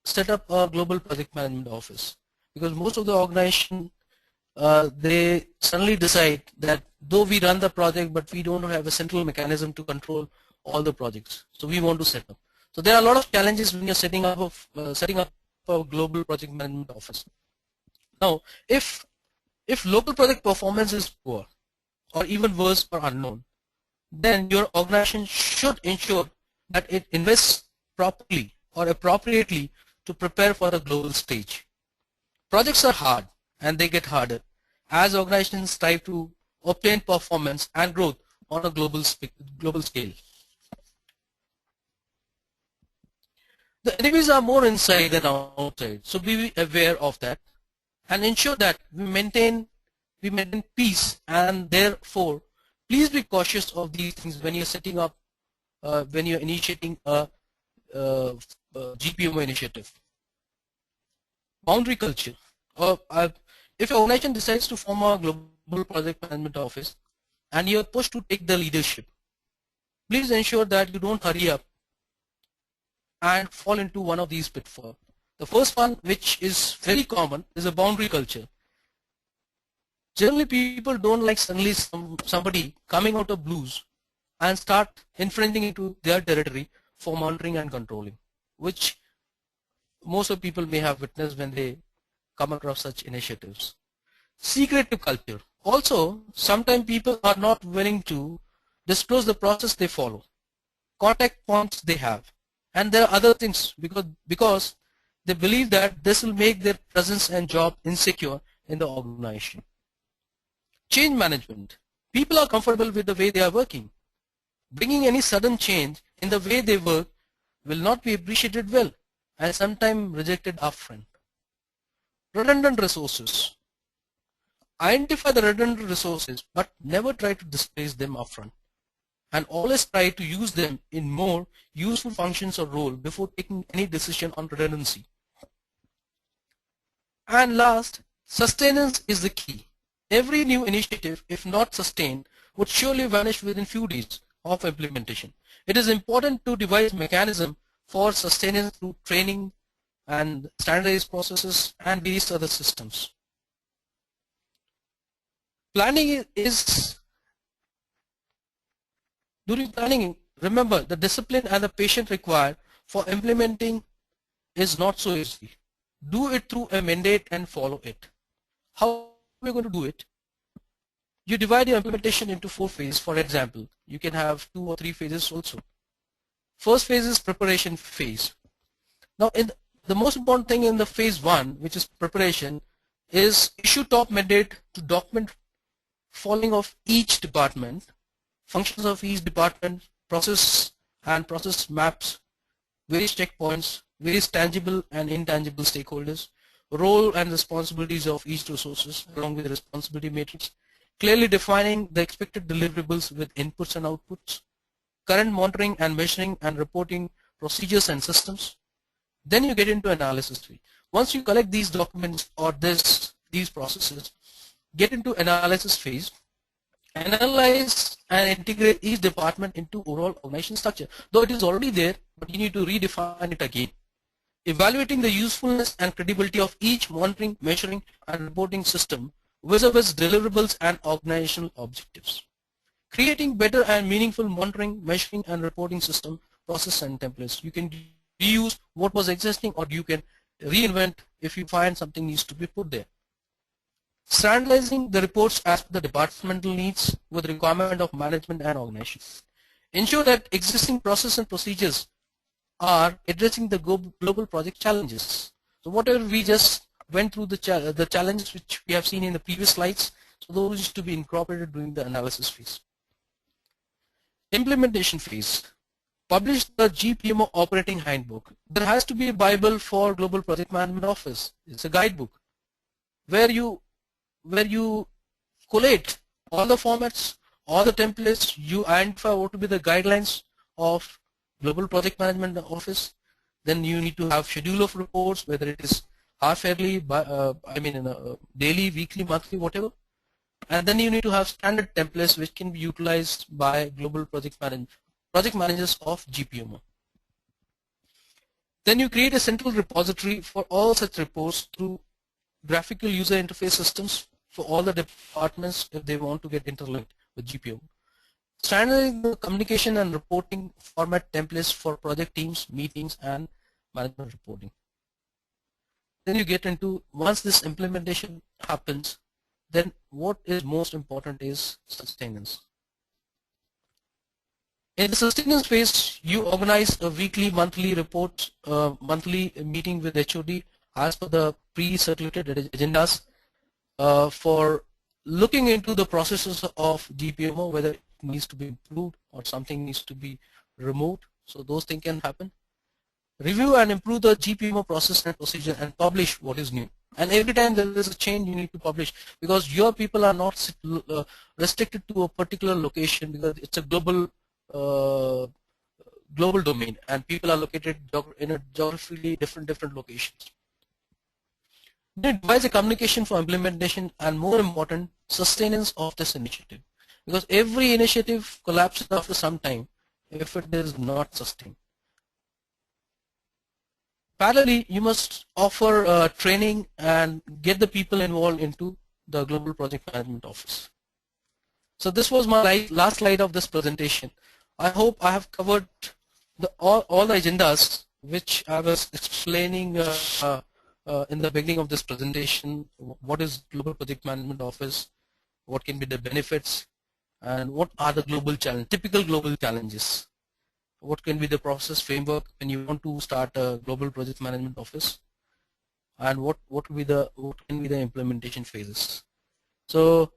set up a global project management office, because most of the organization they suddenly decide that though we run the project, but we don't have a central mechanism to control all the projects. So we want to set up. So there are a lot of challenges when you're setting up a global project management office. Now, if local project performance is poor, or even worse or unknown, then your organization should ensure that it invests properly or appropriately to prepare for the global stage. Projects are hard and they get harder as organizations strive to obtain performance and growth on a global scale. The enemies are more inside than outside, so be aware of that and ensure that we maintain peace, and therefore please be cautious of these things when you're setting up, when you're initiating a G-PMO initiative. Boundary culture. If your organization decides to form a global project management office and you're pushed to take the leadership, please ensure that you don't hurry up and fall into one of these pitfalls. The first one, which is very common, is a boundary culture. Generally, people don't like suddenly somebody coming out of blues and start infringing into their territory for monitoring and controlling, which most of people may have witnessed when they come across such initiatives. Secretive culture. Also, sometimes people are not willing to disclose the process they follow, contact points they have, and there are other things because they believe that this will make their presence and job insecure in the organization. Change management. People are comfortable with the way they are working. Bringing any sudden change in the way they work will not be appreciated well and sometimes rejected upfront. Redundant resources. Identify the redundant resources, but never try to displace them upfront, and always try to use them in more useful functions or role before taking any decision on redundancy. And last, sustenance is the key. Every new initiative, if not sustained, would surely vanish within few days of implementation. It is important to devise mechanism for sustenance through training and standardized processes and various other systems. Planning during planning, remember the discipline and the patience required for implementing is not so easy. Do it through a mandate and follow it. How are we going to do it? You divide your implementation into 4 phases. For example, you can have 2 or 3 phases also. First phase is preparation phase. Now, the most important thing in the phase 1, which is preparation, is issue top mandate to document following of each department, functions of each department, process and process maps, various checkpoints, various tangible and intangible stakeholders, role and responsibilities of each resources along with the responsibility matrix, clearly defining the expected deliverables with inputs and outputs, current monitoring and measuring and reporting procedures and systems. Then you get into analysis phase. Once you collect these documents or these processes, get into analysis phase, analyze and integrate each department into overall organization structure. Though it is already there, but you need to redefine it again. Evaluating the usefulness and credibility of each monitoring, measuring and reporting system vis-a-vis deliverables and organizational objectives. Creating better and meaningful monitoring, measuring and reporting system, process and templates. You can reuse what was existing or you can reinvent if you find something needs to be put there. Standardizing the reports as per the departmental needs with requirement of management and organization. Ensure that existing process and procedures are addressing the global project challenges. So whatever we just went through the challenges which we have seen in the previous slides, so those used to be incorporated during the analysis phase. Implementation phase. Publish the G-PMO operating handbook. There has to be a Bible for Global Project Management Office. It's a guidebook where you collate all the formats, all the templates, you identify what to be the guidelines of Global Project Management Office. Then you need to have schedule of reports, whether it is half-yearly, daily, weekly, monthly, whatever. And then you need to have standard templates which can be utilized by global project managers of G-PMO. Then you create a central repository for all such reports through graphical user interface systems for all the departments if they want to get interlinked with GPMO. Standardizing the communication and reporting format templates for project teams, meetings, and management reporting. Then you get into, once this implementation happens, then what is most important is sustenance. In the sustenance phase, you organize a weekly, monthly report, monthly meeting with HOD as per the pre-circulated agendas for looking into the processes of GPMO, whether it needs to be improved or something needs to be removed. So those things can happen. Review and improve the GPMO process and procedure and publish what is new. And every time there is a change, you need to publish, because your people are not restricted to a particular location, because it's a global global domain and people are located in a geographically different locations. They devise a communication for implementation and, more important, sustenance of this initiative, because every initiative collapses after some time if it is not sustained. Parallelly, you must offer training and get the people involved into the Global Project Management Office. So this was my last slide of this presentation. I hope I have covered all the agendas which I was explaining in the beginning of this presentation. What is Global Project Management Office? What can be the benefits? And what are the global challenges, typical global challenges? What can be the process framework when you want to start a Global Project Management Office? And what can be the implementation phases? So